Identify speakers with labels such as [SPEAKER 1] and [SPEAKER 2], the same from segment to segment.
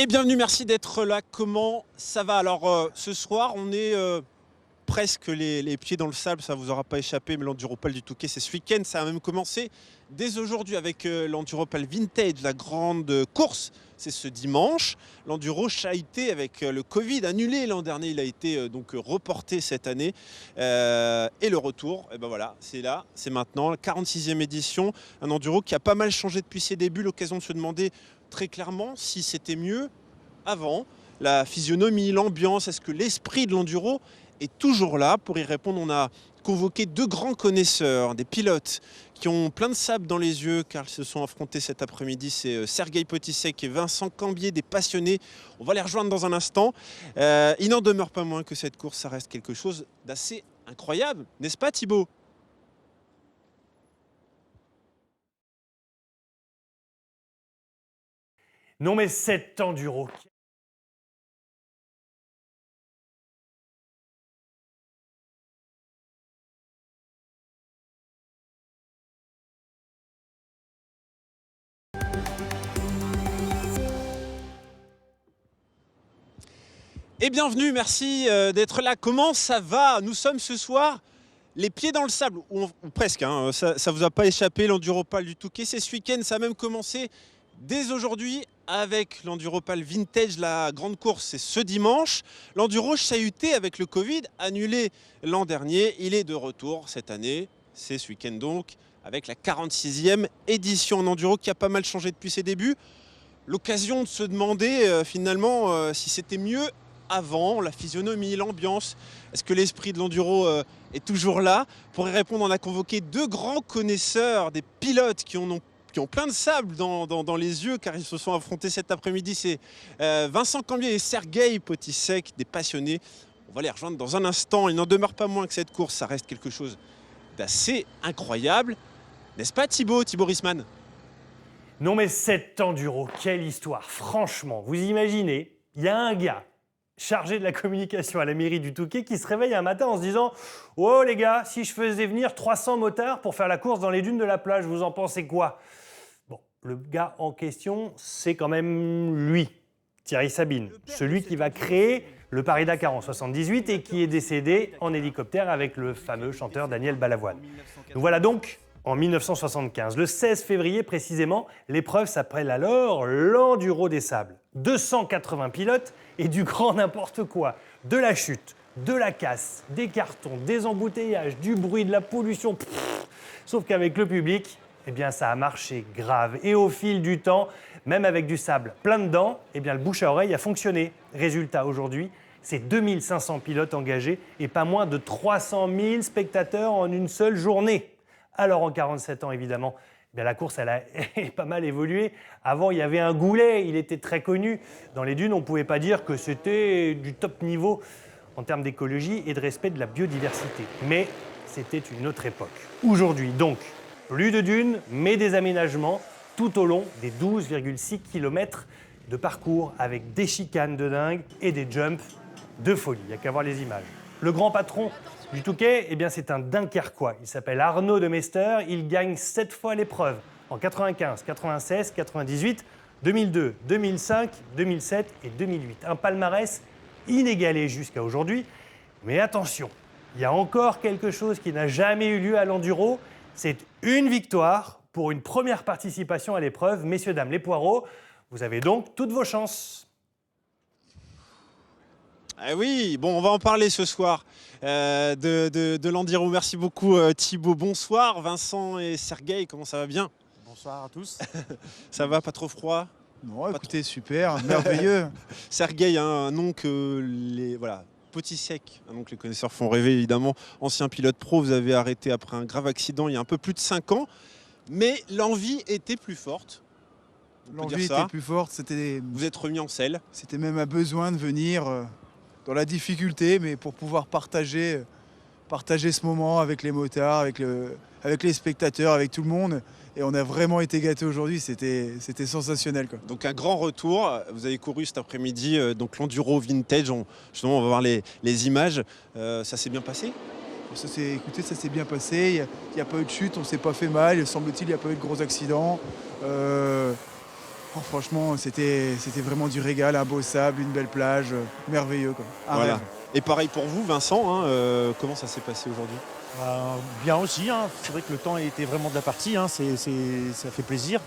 [SPEAKER 1] Et bienvenue, merci d'être là. Comment ça va? Alors ce soir, on est presque les pieds dans le sable, ça vous aura pas échappé, mais l'Enduropal du Touquet, c'est ce week-end. Ça a même commencé dès aujourd'hui avec l'Enduropal Vintage, la grande course. C'est ce dimanche. L'Enduro chahuté avec le Covid annulé l'an dernier. Il a été donc reporté cette année. Et le retour, et ben voilà, c'est là, c'est maintenant. La 46e édition. Un Enduro qui a pas mal changé depuis ses débuts. L'occasion de se demander très clairement si c'était mieux avant. La physionomie, l'ambiance, est-ce que l'esprit de l'enduro est toujours là? Pour y répondre, on a convoqué deux grands connaisseurs, des pilotes qui ont plein de sable dans les yeux car ils se sont affrontés cet après-midi. C'est Sergueï Potisek et Vincent Cambier, des passionnés. On va les rejoindre dans un instant. Il n'en demeure pas moins que cette course, ça reste quelque chose d'assez incroyable, n'est-ce pas Thibaut?
[SPEAKER 2] Non mais cet enduro.
[SPEAKER 1] Et bienvenue, merci d'être là. Comment ça va? Nous sommes ce soir les pieds dans le sable, ou presque, hein, ça vous a pas échappé, l'Enduropal du Touquet. C'est ce week-end, ça a même commencé dès aujourd'hui avec l'Enduropal Vintage, la grande course, c'est ce dimanche. L'Enduro chahuté avec le Covid, annulé l'an dernier, il est de retour cette année, c'est ce week-end donc, avec la 46e édition en Enduro qui a pas mal changé depuis ses débuts. L'occasion de se demander finalement si c'était mieux avant, la physionomie, l'ambiance. Est-ce que l'esprit de l'enduro est toujours là? Pour y répondre, on a convoqué deux grands connaisseurs, des pilotes qui ont plein de sable dans les yeux car ils se sont affrontés cet après-midi. C'est Vincent Cambier et Sergueï Potisek, des passionnés. On va les rejoindre dans un instant. Il n'en demeure pas moins que cette course, ça reste quelque chose d'assez incroyable. N'est-ce pas Thibaut Rissman?
[SPEAKER 2] Non mais cet enduro, quelle histoire. Franchement, vous imaginez, il y a un gars chargé de la communication à la mairie du Touquet qui se réveille un matin en se disant « Oh les gars, si je faisais venir 300 motards pour faire la course dans les dunes de la plage, vous en pensez quoi ?» Bon, le gars en question, c'est quand même lui, Thierry Sabine, celui qui va créer le Paris-Dakar en 78 et qui est décédé en hélicoptère avec le fameux chanteur Daniel Balavoine. Nous voilà donc en 1975. Le 16 février précisément, l'épreuve s'appelle alors l'Enduro des Sables. 280 pilotes et du grand n'importe quoi. De la chute, de la casse, des cartons, des embouteillages, du bruit, de la pollution. Sauf qu'avec le public, eh bien ça a marché grave. Et au fil du temps, même avec du sable plein dedans, eh bien le bouche à oreille a fonctionné. Résultat aujourd'hui, c'est 2500 pilotes engagés et pas moins de 300 000 spectateurs en une seule journée. Alors en 47 ans, évidemment, eh bien, la course elle a pas mal évolué. Avant, il y avait un goulet, il était très connu. Dans les dunes, on ne pouvait pas dire que c'était du top niveau en termes d'écologie et de respect de la biodiversité. Mais c'était une autre époque. Aujourd'hui, donc, plus de dunes, mais des aménagements tout au long des 12,6 km de parcours avec des chicanes de dingue et des jumps de folie. Il n'y a qu'à voir les images. Le grand patron du Touquet, eh bien, c'est un Dunkerquois. Il s'appelle Arnaud de Mester. Il gagne 7 fois l'épreuve en 95, 96, 98, 2002, 2005, 2007 et 2008. Un palmarès inégalé jusqu'à aujourd'hui. Mais attention, il y a encore quelque chose qui n'a jamais eu lieu à l'enduro. C'est une victoire pour une première participation à l'épreuve. Messieurs, dames, les poireaux, vous avez donc toutes vos chances.
[SPEAKER 1] Ah oui, bon, on va en parler ce soir de l'Enduro. Merci beaucoup Thibaut. Bonsoir Vincent et Sergueï, comment ça va bien?
[SPEAKER 3] Bonsoir à tous.
[SPEAKER 1] Ça va, pas trop froid?
[SPEAKER 3] Non, écoutez, super, merveilleux.
[SPEAKER 1] Sergueï, hein, un nom que Potisek, un nom que les connaisseurs font rêver évidemment. Ancien pilote pro, vous avez arrêté après un grave accident il y a un peu plus de 5 ans. Mais l'envie était plus forte.
[SPEAKER 3] L'envie était plus forte,
[SPEAKER 1] Vous êtes remis en selle.
[SPEAKER 3] c'était même un besoin de venir dans la difficulté, mais pour pouvoir partager ce moment avec les motards, avec les spectateurs, avec tout le monde. Et on a vraiment été gâtés aujourd'hui, c'était sensationnel, quoi.
[SPEAKER 1] Donc un grand retour, vous avez couru cet après-midi, donc l'Enduro Vintage, justement on va voir les images, ça s'est bien passé?
[SPEAKER 3] Écoutez, ça s'est bien passé, il n'y a pas eu de chute, on ne s'est pas fait mal, semble-t-il, il n'y a pas eu de gros accidents. Oh, franchement, c'était vraiment du régal, un beau sable, une belle plage, merveilleux, quoi. Un
[SPEAKER 1] Voilà.
[SPEAKER 3] rêve.
[SPEAKER 1] Et pareil pour vous, Vincent, hein, comment ça s'est passé aujourd'hui?
[SPEAKER 4] Bien aussi, hein. C'est vrai que le temps était vraiment de la partie, hein. Ça fait plaisir.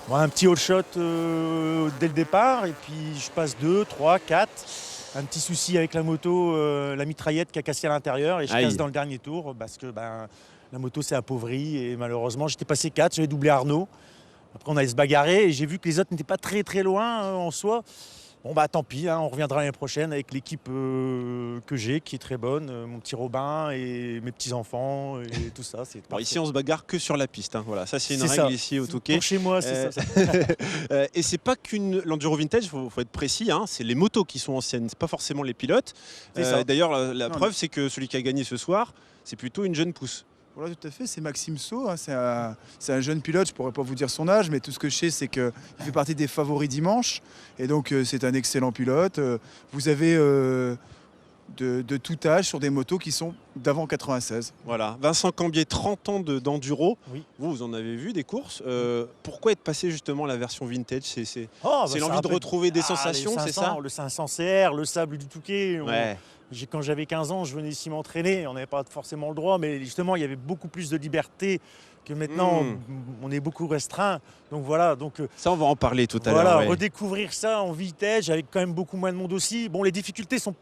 [SPEAKER 4] Bon, un petit all shot dès le départ, et puis je passe 2, 3, 4. Un petit souci avec la moto, la mitraillette qui a cassé à l'intérieur, et je
[SPEAKER 1] Aïe.
[SPEAKER 4] casse dans le dernier tour parce que la moto s'est appauvrie, et malheureusement j'étais passé 4, j'avais doublé Arnaud. Après on allait se bagarrer et j'ai vu que les autres n'étaient pas très très loin en soi. Bon tant pis, hein, on reviendra l'année prochaine avec l'équipe que j'ai, qui est très bonne, mon petit Robin et mes petits-enfants et tout ça. C'est
[SPEAKER 1] Bon,
[SPEAKER 4] parfait.
[SPEAKER 1] ici, on se bagarre que sur la piste, hein. Voilà, ça c'est une
[SPEAKER 4] C'est
[SPEAKER 1] règle
[SPEAKER 4] ça.
[SPEAKER 1] ici au Touquet.
[SPEAKER 4] Pour chez moi, c'est
[SPEAKER 1] Euh,
[SPEAKER 4] ça.
[SPEAKER 1] Et c'est pas qu'une l'enduro vintage, faut être précis, hein, c'est les motos qui sont anciennes, c'est pas forcément les pilotes.
[SPEAKER 4] C'est ça.
[SPEAKER 1] D'ailleurs, la
[SPEAKER 3] Non,
[SPEAKER 1] preuve, c'est que celui qui a gagné ce soir, c'est plutôt une jeune pousse.
[SPEAKER 3] Voilà, tout à fait, c'est Maxime Saut, hein, c'est un jeune pilote, je ne pourrais pas vous dire son âge, mais tout ce que je sais, c'est qu'il fait partie des favoris dimanche, et donc c'est un excellent pilote. Vous avez de tout âge sur des motos qui sont d'avant 96.
[SPEAKER 1] Voilà, Vincent Cambier, 30 ans d'enduro.
[SPEAKER 4] Oui.
[SPEAKER 1] Vous en avez vu des courses. Pourquoi être passé justement à la version vintage? C'est
[SPEAKER 4] Oh,
[SPEAKER 1] l'envie
[SPEAKER 4] ça
[SPEAKER 1] de
[SPEAKER 4] rappelle-
[SPEAKER 1] retrouver des
[SPEAKER 4] les
[SPEAKER 1] sensations, c'est
[SPEAKER 4] 500,
[SPEAKER 1] ça?
[SPEAKER 4] Le 500 CR, le sable du Touquet.
[SPEAKER 1] Ouais.
[SPEAKER 4] Quand j'avais 15 ans, je venais ici m'entraîner. On n'avait pas forcément le droit, mais justement, il y avait beaucoup plus de liberté que maintenant. On est beaucoup restreint. Donc voilà.
[SPEAKER 1] Ça, on va en parler tout à
[SPEAKER 4] Voilà,
[SPEAKER 1] l'heure. ouais.
[SPEAKER 4] redécouvrir ça en vintage avec quand même beaucoup moins de monde aussi. Bon, les difficultés sont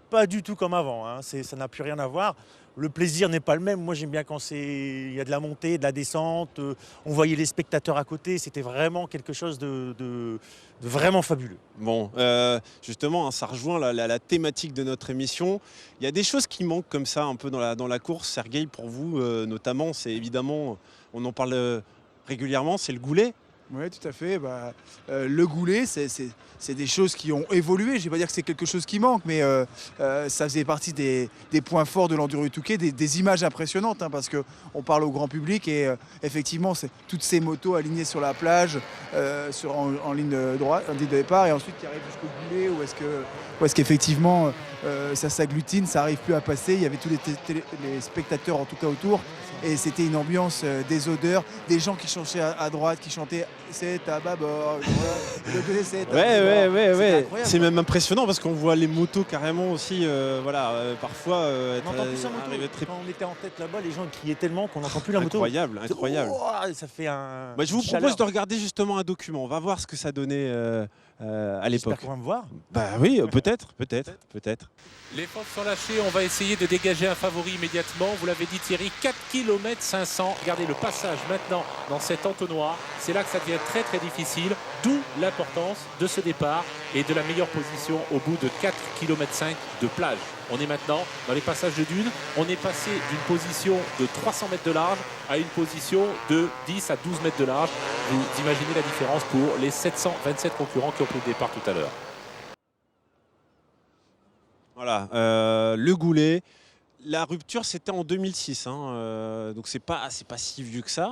[SPEAKER 4] pas du tout comme avant, hein. Ça n'a plus rien à voir. Le plaisir n'est pas le même. Moi, j'aime bien quand il y a de la montée, de la descente. On voyait les spectateurs à côté. C'était vraiment quelque chose de vraiment fabuleux.
[SPEAKER 1] Bon, justement, hein, ça rejoint la thématique de notre émission. Il y a des choses qui manquent comme ça un peu dans la course. Sergueï, pour vous, notamment, c'est évidemment, on en parle régulièrement, c'est le goulet.
[SPEAKER 3] Oui, tout à fait. Le goulet, c'est des choses qui ont évolué. Je ne vais pas dire que c'est quelque chose qui manque, mais ça faisait partie des points forts de l'enduro Touquet, des images impressionnantes, hein, parce qu'on parle au grand public et effectivement, c'est toutes ces motos alignées sur la plage, en ligne droite, en ligne de départ, et ensuite qui arrivent jusqu'au goulet, où est-ce qu'effectivement ça s'agglutine, ça n'arrive plus à passer. Il y avait tous les spectateurs en tout cas autour. Et c'était une ambiance, des odeurs, des gens qui chantaient à droite, qui chantaient « c'est à bâbord », le goulet c'est à bâbord. C'était incroyable,
[SPEAKER 1] C'est
[SPEAKER 3] quoi.
[SPEAKER 1] même impressionnant parce qu'on voit les motos carrément aussi, parfois être
[SPEAKER 4] On n'entend plus sa moto.
[SPEAKER 1] arriver très
[SPEAKER 4] Quand on était en tête là-bas, les gens criaient tellement qu'on n'entend plus la moto.
[SPEAKER 1] incroyable, incroyable.
[SPEAKER 4] Oh, ça fait un.
[SPEAKER 1] Bah, je vous
[SPEAKER 4] une
[SPEAKER 1] propose
[SPEAKER 4] chaleur.
[SPEAKER 1] de regarder justement un document. On va voir ce que ça donnait à l'époque.
[SPEAKER 4] J'espère qu'on va me voir.
[SPEAKER 1] Bah oui, peut-être.
[SPEAKER 5] Les forces sont lâchées, on va essayer de dégager un favori immédiatement. Vous l'avez dit Thierry, 4 km 500. Regardez le passage maintenant dans cet entonnoir. C'est là que ça devient très très difficile. D'où l'importance de ce départ et de la meilleure position au bout de 4 km 5 de plage. On est maintenant dans les passages de dunes. On est passé d'une position de 300 mètres de large à une position de 10 à 12 mètres de large. Vous imaginez la différence pour les 727 concurrents qui ont pris le départ tout à l'heure.
[SPEAKER 1] Voilà, le goulet. La rupture, c'était en 2006, hein, donc c'est pas si vieux que ça,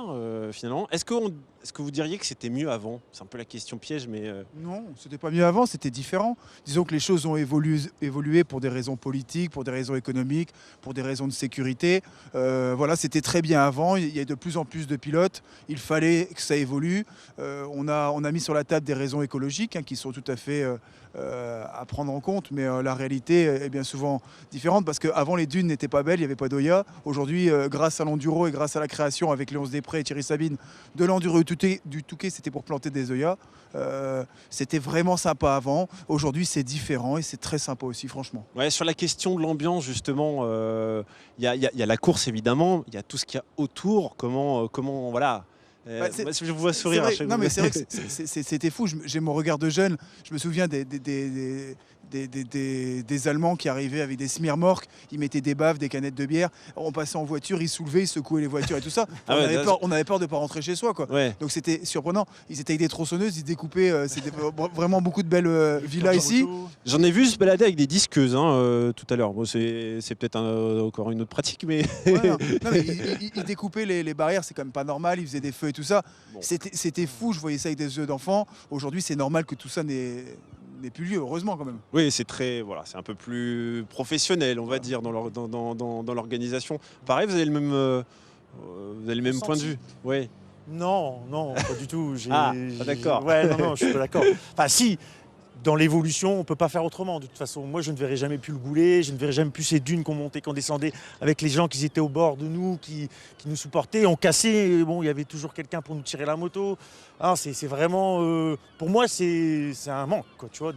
[SPEAKER 1] finalement. Est-ce que vous diriez que c'était mieux avant? C'est un peu la question piège, mais...
[SPEAKER 3] Non, c'était pas mieux avant, c'était différent. Disons que les choses ont évolué pour des raisons politiques, pour des raisons économiques, pour des raisons de sécurité. Voilà, c'était très bien avant, il y a de plus en plus de pilotes, il fallait que ça évolue. On a mis sur la table des raisons écologiques, hein, qui sont tout à fait à prendre en compte, mais la réalité est bien souvent différente, parce qu'avant les dunes n'étaient pas belles, il n'y avait pas d'Oya. Aujourd'hui, grâce à l'enduro et grâce à la création avec Léonce Després et Thierry Sabine de l'enduro du Touquet, c'était pour planter des Oyas. C'était vraiment sympa avant. Aujourd'hui, c'est différent et c'est très sympa aussi, franchement.
[SPEAKER 1] Ouais, sur la question de l'ambiance, justement, il y a la course, évidemment, il y a tout ce qu'il y a autour, comment voilà... je vous vois sourire.
[SPEAKER 3] C'est vrai, non, mais c'est vrai que c'était fou. J'ai mon regard de jeune. Je me souviens des Allemands qui arrivaient avec des smirmorques. Ils mettaient des baves, des canettes de bière. On passait en voiture, ils soulevaient, ils secouaient les voitures et tout ça.
[SPEAKER 1] Ah ouais,
[SPEAKER 3] on avait peur de ne pas rentrer chez soi, quoi.
[SPEAKER 1] Ouais.
[SPEAKER 3] Donc c'était surprenant. Ils étaient avec des tronçonneuses, ils découpaient. C'était vraiment beaucoup de belles villas ici.
[SPEAKER 1] J'en ai vu se balader avec des disqueuses, hein, tout à l'heure. Bon, c'est peut-être encore une autre pratique, mais...
[SPEAKER 3] Ouais, non, mais ils découpaient les barrières, c'est quand même pas normal. Ils faisaient des feux et tout ça.
[SPEAKER 1] Bon.
[SPEAKER 3] C'était fou. Je voyais ça avec des yeux d'enfant. Aujourd'hui, c'est normal que tout ça n'ait plus lieu, heureusement quand même.
[SPEAKER 1] Oui, c'est c'est un peu plus professionnel, on va dire, dans l'organisation. Pareil, vous avez le même point de vue. Oui.
[SPEAKER 4] Non, non, pas du tout.
[SPEAKER 1] Ah, pas d'accord.
[SPEAKER 4] Ouais, non, je suis pas d'accord. Enfin, si, dans l'évolution, on ne peut pas faire autrement. De toute façon, moi, je ne verrai jamais plus le Goulet, je ne verrai jamais plus ces dunes qu'on montait, qu'on descendait, avec les gens qui étaient au bord de nous, qui nous supportaient. On cassait, bon, il y avait toujours quelqu'un pour nous tirer la moto. Ah, c'est vraiment, pour moi, c'est un manque, quoi, tu vois,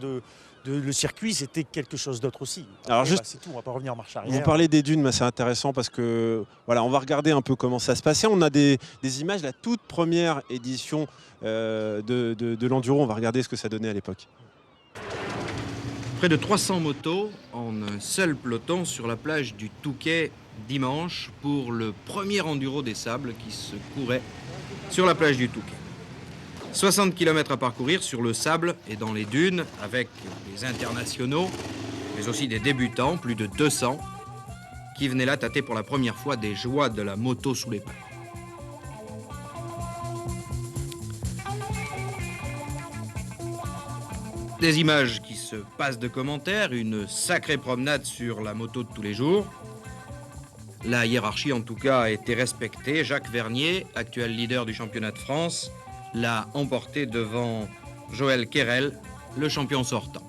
[SPEAKER 4] le circuit, c'était quelque chose d'autre aussi.
[SPEAKER 1] Alors, juste-
[SPEAKER 4] c'est tout, on va pas revenir en marche arrière.
[SPEAKER 1] Vous parlez des dunes, mais c'est intéressant parce que voilà, on va regarder un peu comment ça se passait. On a des images de la toute première édition de l'enduro. On va regarder ce que ça donnait à l'époque.
[SPEAKER 6] Près de 300 motos en un seul peloton sur la plage du Touquet dimanche pour le premier enduro des sables qui se courait sur la plage du Touquet. 60 km à parcourir sur le sable et dans les dunes avec des internationaux, mais aussi des débutants, plus de 200, qui venaient là tâter pour la première fois des joies de la moto sous les pales. Des images qui se passent de commentaires, une sacrée promenade sur la moto de tous les jours. La hiérarchie en tout cas a été respectée. Jacques Vernier, actuel leader du championnat de France, l'a emporté devant Joël Querel, le champion sortant.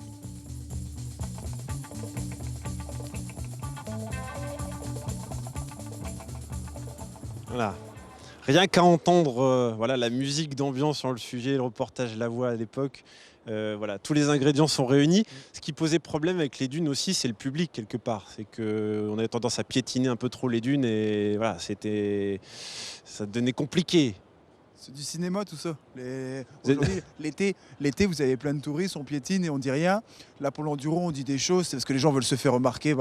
[SPEAKER 1] Voilà. Rien qu'à entendre voilà, la musique d'ambiance sur le sujet, le reportage La Voix à l'époque, voilà, tous les ingrédients sont réunis. Ce qui posait problème avec les dunes aussi, c'est le public quelque part. C'est qu'on avait tendance à piétiner un peu trop les dunes et voilà, ça devenait compliqué.
[SPEAKER 3] C'est du cinéma tout ça.
[SPEAKER 1] Vous êtes-
[SPEAKER 3] Aujourd'hui, l'été, vous avez plein de touristes, on piétine et on dit rien. Là, pour l'enduro, on dit des choses, c'est parce que les gens veulent se faire remarquer.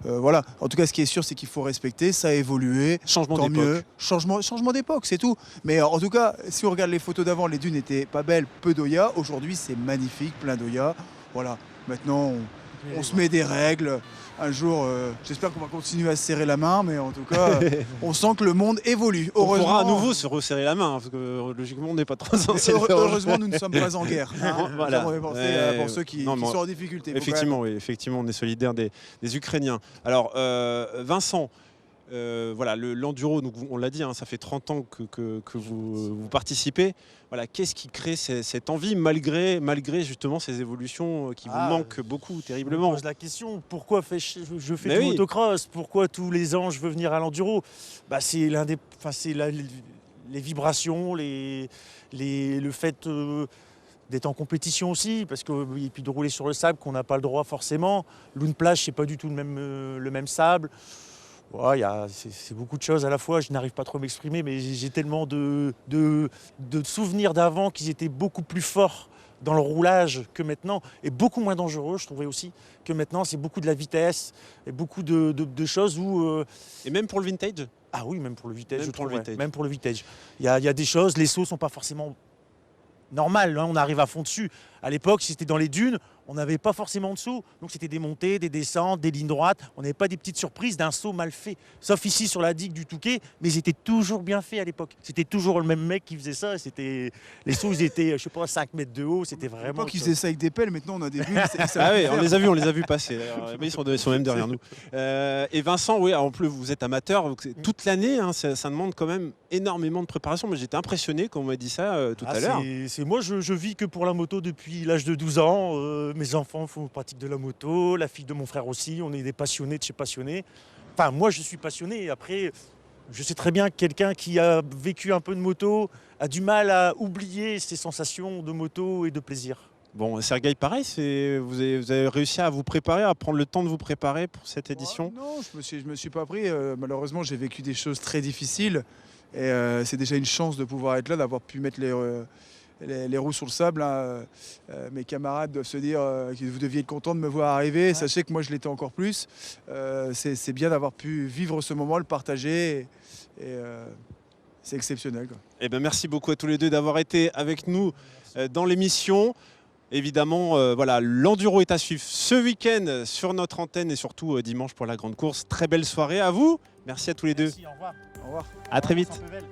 [SPEAKER 3] Voilà. En tout cas, ce qui est sûr, c'est qu'il faut respecter, ça a évolué.
[SPEAKER 1] Changement
[SPEAKER 3] Tant mieux.
[SPEAKER 1] d'époque.
[SPEAKER 3] Changement d'époque, c'est tout. Mais en tout cas, si on regarde les photos d'avant, les dunes n'étaient pas belles, peu d'Oya. Aujourd'hui, c'est magnifique, plein d'Oya. Voilà. Maintenant, on se met des règles. Un jour, j'espère qu'on va continuer à se serrer la main, mais en tout cas, on sent que le monde évolue.
[SPEAKER 1] On
[SPEAKER 3] Heureusement,
[SPEAKER 1] pourra à nouveau se resserrer la main, hein, parce que logiquement, on n'est pas trop censé le faire.
[SPEAKER 3] heureusement, nous ne sommes pas en guerre. Hein.
[SPEAKER 1] Voilà.
[SPEAKER 3] Ça, on va penser, pour ceux qui
[SPEAKER 1] Non, mais
[SPEAKER 3] sont en difficulté. Faut
[SPEAKER 1] Effectivement, oui, effectivement, on est solidaire des Ukrainiens. Alors, Vincent, voilà, l'enduro, donc on l'a dit, hein, ça fait 30 ans que vous participez. Voilà, qu'est-ce qui crée cette envie malgré justement ces évolutions qui vous manquent beaucoup,
[SPEAKER 4] Je me
[SPEAKER 1] terriblement?
[SPEAKER 4] pose la question, pourquoi je fais
[SPEAKER 1] Mais
[SPEAKER 4] du
[SPEAKER 1] oui.
[SPEAKER 4] motocross? Pourquoi tous les ans je veux venir à l'enduro? C'est les vibrations, le fait d'être en compétition aussi, parce que et puis de rouler sur le sable qu'on n'a pas le droit forcément. L'une plage, c'est pas du tout le même sable. Ouais, c'est beaucoup de choses à la fois, je n'arrive pas trop à m'exprimer, mais j'ai tellement de souvenirs d'avant qu'ils étaient beaucoup plus forts dans le roulage que maintenant, et beaucoup moins dangereux, je trouvais aussi, que maintenant. C'est beaucoup de la vitesse, et beaucoup de choses où...
[SPEAKER 1] Et même pour le vintage?
[SPEAKER 4] Ah oui, même pour le vintage,
[SPEAKER 1] Même
[SPEAKER 4] je
[SPEAKER 1] pour le
[SPEAKER 4] trouve,
[SPEAKER 1] vintage.
[SPEAKER 4] même pour le vintage. Il y a des choses, les sauts sont pas forcément normales, hein, on arrive à fond dessus. À l'époque, si c'était dans les dunes, on n'avait pas forcément de saut. Donc c'était des montées, des descentes, des lignes droites. On n'avait pas des petites surprises d'un saut mal fait. Sauf ici sur la digue du Touquet, mais ils étaient toujours bien faits à l'époque. C'était toujours le même mec qui faisait ça. Les sauts, ils étaient, je sais pas, 5 mètres de haut. C'était
[SPEAKER 3] À
[SPEAKER 4] vraiment...
[SPEAKER 3] l'époque, ils faisaient ça avec des pelles, maintenant on a des bulles.
[SPEAKER 1] Ah oui, on les a vus passer. D'ailleurs. Ils sont même derrière nous. Et Vincent, oui, en plus vous êtes amateur, donc toute l'année, hein, ça demande quand même énormément de préparation. Moi j'étais impressionné quand on m'a dit ça tout à l'heure.
[SPEAKER 4] Moi, je vis que pour la moto depuis l'âge de 12 ans. Mes enfants pratiquent de la moto, la fille de mon frère aussi. On est des passionnés de chez passionnés. Enfin, moi, je suis passionné. Après, je sais très bien que quelqu'un qui a vécu un peu de moto a du mal à oublier ses sensations de moto et de plaisir.
[SPEAKER 1] Bon, Sergueï, pareil, vous avez réussi à vous préparer, à prendre le temps de vous préparer pour cette édition?
[SPEAKER 3] Non, je me suis pas pris. Malheureusement, j'ai vécu des choses très difficiles. Et c'est déjà une chance de pouvoir être là, d'avoir pu mettre les roues sur le sable. Hein. Mes camarades doivent se dire que vous deviez être content de me voir arriver. Ouais. Sachez que moi, je l'étais encore plus. C'est bien d'avoir pu vivre ce moment, le partager. Et c'est exceptionnel, quoi.
[SPEAKER 1] Eh ben, merci beaucoup à tous les deux d'avoir été avec nous dans l'émission. Évidemment, voilà, l'enduro est à suivre ce week-end sur notre antenne et surtout dimanche pour la grande course. Très belle soirée à vous. Merci à tous les deux.
[SPEAKER 4] Merci, au revoir.
[SPEAKER 3] Au revoir.
[SPEAKER 1] À très vite.
[SPEAKER 4] Vincent Pevel.